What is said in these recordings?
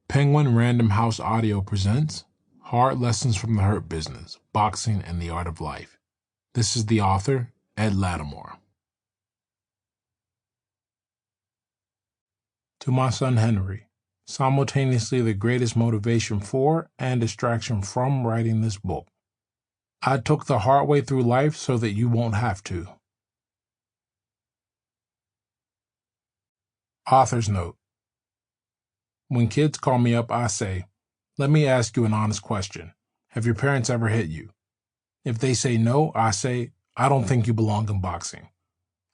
Penguin Random House Audio presents Hard Lessons from the Hurt Business, Boxing and the Art of Life. This is the author, Ed Latimore. To my son Henry, simultaneously the greatest motivation for and distraction from writing this book. I took the hard way through life so that you won't have to. Author's note. When kids call me up, I say, "Let me ask you an honest question. Have your parents ever hit you?" If they say no, I say, "I don't think you belong in boxing."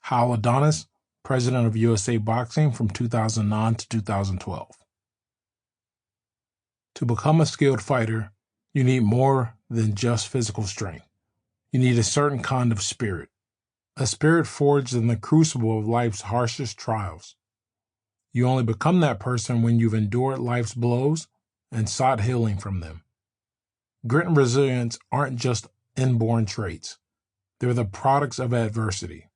Hal Adonis, president of USA Boxing from 2009 to 2012. To become a skilled fighter, you need more than just physical strength. You need a certain kind of spirit, a spirit forged in the crucible of life's harshest trials. You only become that person when you've endured life's blows and sought healing from them. Grit and resilience aren't just inborn traits. They're the products of adversity.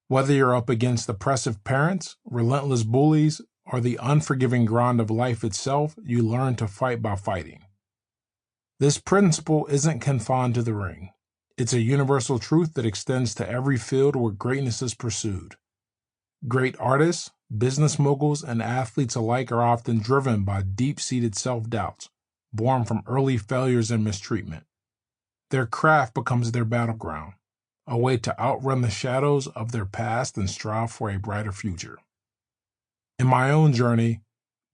Whether you're up against oppressive parents, relentless bullies, or the unforgiving grind of life itself, you learn to fight by fighting. This principle isn't confined to the ring. It's a universal truth that extends to every field where greatness is pursued. Great artists, business moguls, and athletes alike are often driven by deep-seated self-doubts, born from early failures and mistreatment. Their craft becomes their battleground, a way to outrun the shadows of their past and strive for a brighter future. In my own journey,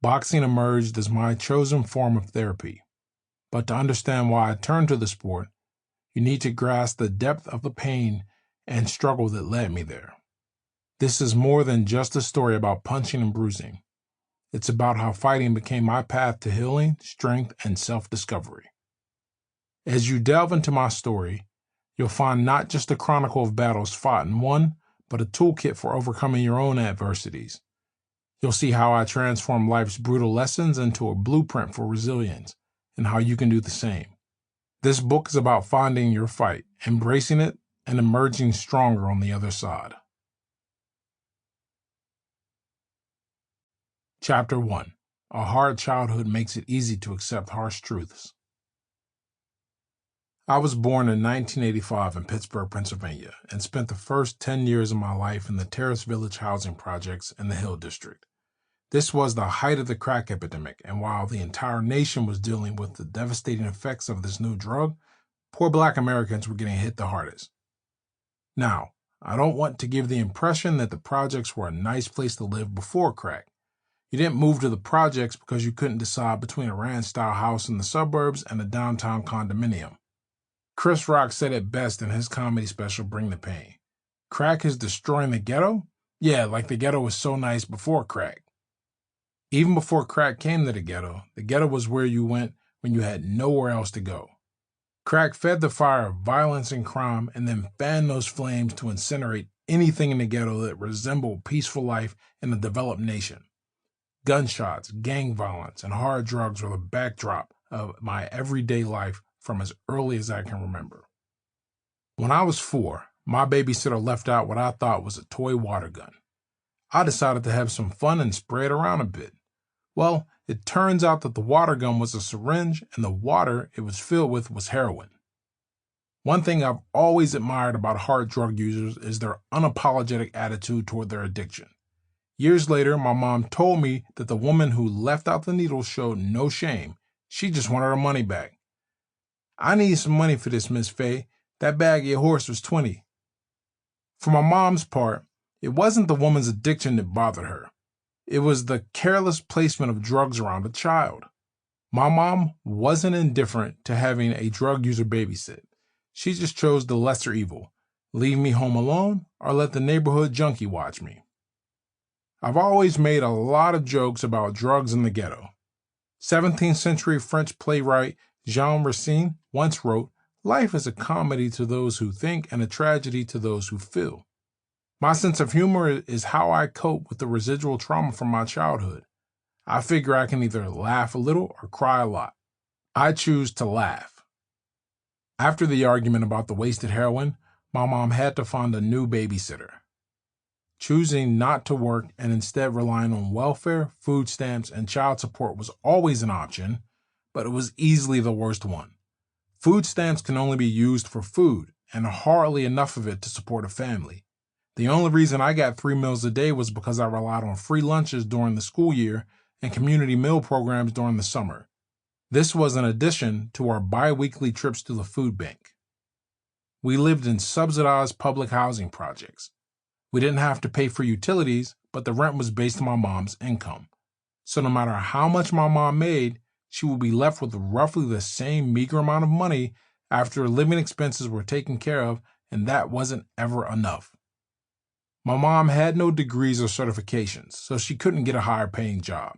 boxing emerged as my chosen form of therapy. But to understand why I turned to the sport, you need to grasp the depth of the pain and struggle that led me there. This is more than just a story about punching and bruising. It's about how fighting became my path to healing, strength, and self-discovery. As you delve into my story, you'll find not just a chronicle of battles fought and won, but a toolkit for overcoming your own adversities. You'll see how I transform life's brutal lessons into a blueprint for resilience, and how you can do the same. This book is about finding your fight, embracing it, and emerging stronger on the other side. Chapter 1. A hard childhood makes it easy to accept harsh truths. I was born in 1985 in Pittsburgh, Pennsylvania, and spent the first 10 years of my life in the Terrace Village housing projects in the Hill District. This was the height of the crack epidemic, and while the entire nation was dealing with the devastating effects of this new drug, poor Black Americans were getting hit the hardest. Now, I don't want to give the impression that the projects were a nice place to live before crack. You didn't move to the projects because you couldn't decide between a ranch-style house in the suburbs and a downtown condominium. Chris Rock said it best in his comedy special, Bring the Pain. Crack is destroying the ghetto? Yeah, like the ghetto was so nice before crack. Even before crack came to the ghetto was where you went when you had nowhere else to go. Crack fed the fire of violence and crime and then fanned those flames to incinerate anything in the ghetto that resembled peaceful life in a developed nation. Gunshots, gang violence, and hard drugs were the backdrop of my everyday life from as early as I can remember. When I was 4, my babysitter left out what I thought was a toy water gun. I decided to have some fun and spray it around a bit. Well, it turns out that the water gun was a syringe and the water it was filled with was heroin. One thing I've always admired about hard drug users is their unapologetic attitude toward their addiction. Years later, my mom told me that the woman who left out the needles showed no shame. She just wanted her money back. "I need some money for this, Miss Faye. That bag of your horse was 20. For my mom's part, it wasn't the woman's addiction that bothered her. It was the careless placement of drugs around a child. My mom wasn't indifferent to having a drug user babysit. She just chose the lesser evil, leave me home alone or let the neighborhood junkie watch me. I've always made a lot of jokes about drugs in the ghetto. 17th century French playwright Jean Racine once wrote, "Life is a comedy to those who think and a tragedy to those who feel." My sense of humor is how I cope with the residual trauma from my childhood. I figure I can either laugh a little or cry a lot. I choose to laugh. After the argument about the wasted heroin, my mom had to find a new babysitter. Choosing not to work and instead relying on welfare, food stamps, and child support was always an option, but it was easily the worst one. Food stamps can only be used for food, and hardly enough of it to support a family. The only reason I got 3 meals a day was because I relied on free lunches during the school year and community meal programs during the summer. This was in addition to our bi-weekly trips to the food bank. We lived in subsidized public housing projects. We didn't have to pay for utilities, but the rent was based on my mom's income. So no matter how much my mom made, she would be left with roughly the same meager amount of money after living expenses were taken care of, and that wasn't ever enough. My mom had no degrees or certifications, so she couldn't get a higher paying job.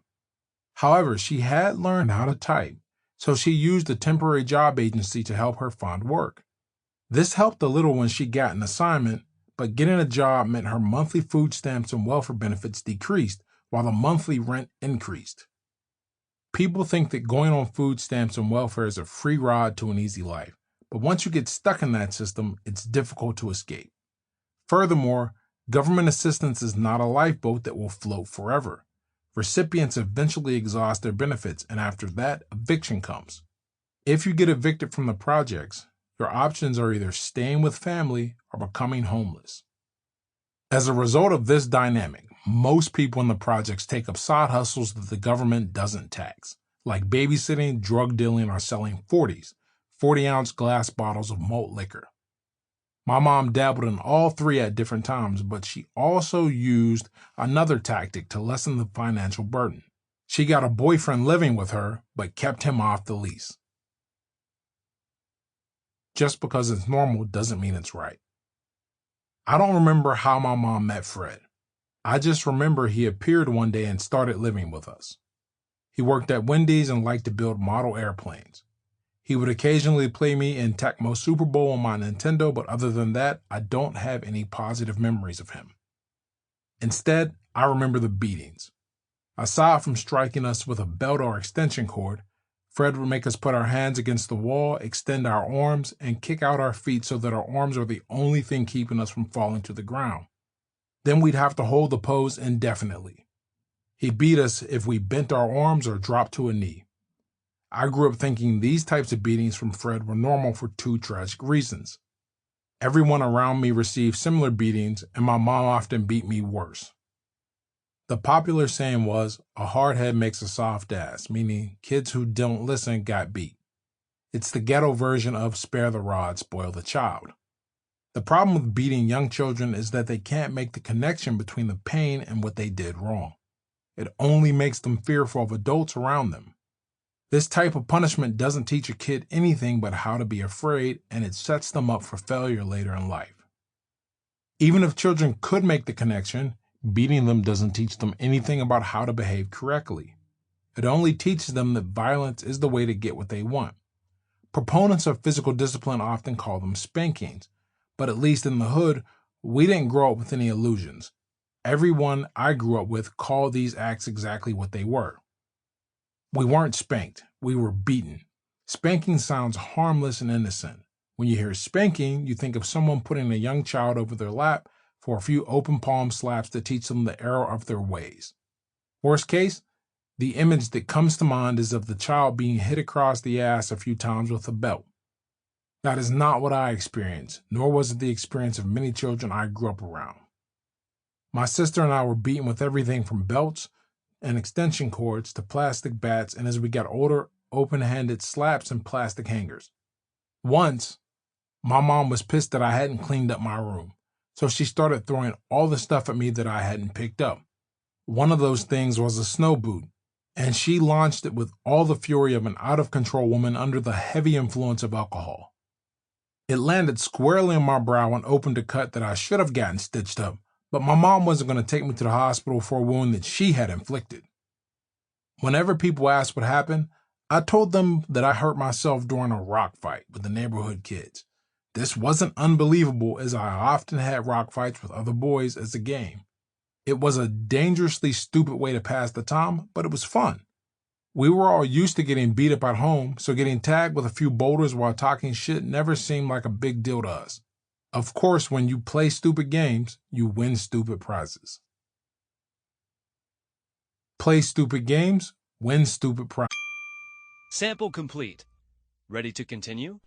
However, she had learned how to type, so she used a temporary job agency to help her find work. This helped a little when she got an assignment, but getting a job meant her monthly food stamps and welfare benefits decreased while the monthly rent increased. People think that going on food stamps and welfare is a free ride to an easy life, but once you get stuck in that system, it's difficult to escape. Furthermore, government assistance is not a lifeboat that will float forever. Recipients eventually exhaust their benefits, and after that, eviction comes. If you get evicted from the projects, your options are either staying with family or becoming homeless. As a result of this dynamic, most people in the projects take up side hustles that the government doesn't tax, like babysitting, drug dealing, or selling 40-ounce glass bottles of malt liquor. My mom dabbled in all three at different times, but she also used another tactic to lessen the financial burden. She got a boyfriend living with her, but kept him off the lease. Just because it's normal doesn't mean it's right. I don't remember how my mom met Fred. I just remember he appeared one day and started living with us. He worked at Wendy's and liked to build model airplanes. He would occasionally play me in Tecmo Super Bowl on my Nintendo, but other than that, I don't have any positive memories of him. Instead, I remember the beatings. Aside from striking us with a belt or extension cord, Fred would make us put our hands against the wall, extend our arms, and kick out our feet so that our arms are the only thing keeping us from falling to the ground. Then we'd have to hold the pose indefinitely. He beat us if we bent our arms or dropped to a knee. I grew up thinking these types of beatings from Fred were normal for two tragic reasons. Everyone around me received similar beatings, and my mom often beat me worse. The popular saying was, a hard head makes a soft ass, meaning kids who don't listen got beat. It's the ghetto version of spare the rod, spoil the child. The problem with beating young children is that they can't make the connection between the pain and what they did wrong. It only makes them fearful of adults around them. This type of punishment doesn't teach a kid anything but how to be afraid, and it sets them up for failure later in life. Even if children could make the connection, beating them doesn't teach them anything about how to behave correctly. It only teaches them that violence is the way to get what they want. Proponents of physical discipline often call them spankings, but at least in the hood, we didn't grow up with any illusions. Everyone I grew up with called these acts exactly what they were. We weren't spanked, we were beaten. Spanking sounds harmless and innocent. When you hear spanking, you think of someone putting a young child over their lap for a few open palm slaps to teach them the error of their ways. Worst case, the image that comes to mind is of the child being hit across the ass a few times with a belt. That is not what I experienced, nor was it the experience of many children I grew up around. My sister and I were beaten with everything from belts and extension cords to plastic bats, and as we got older, open-handed slaps and plastic hangers. Once, my mom was pissed that I hadn't cleaned up my room, so she started throwing all the stuff at me that I hadn't picked up. One of those things was a snow boot, and she launched it with all the fury of an out-of-control woman under the heavy influence of alcohol. It landed squarely on my brow and opened a cut that I should have gotten stitched up, but my mom wasn't going to take me to the hospital for a wound that she had inflicted. Whenever people asked what happened, I told them that I hurt myself during a rock fight with the neighborhood kids. This wasn't unbelievable, as I often had rock fights with other boys as a game. It was a dangerously stupid way to pass the time, but it was fun. We were all used to getting beat up at home, so getting tagged with a few boulders while talking shit never seemed like a big deal to us. Of course, when you play stupid games, you win stupid prizes. Play stupid games, win stupid prizes. Sample complete. Ready to continue?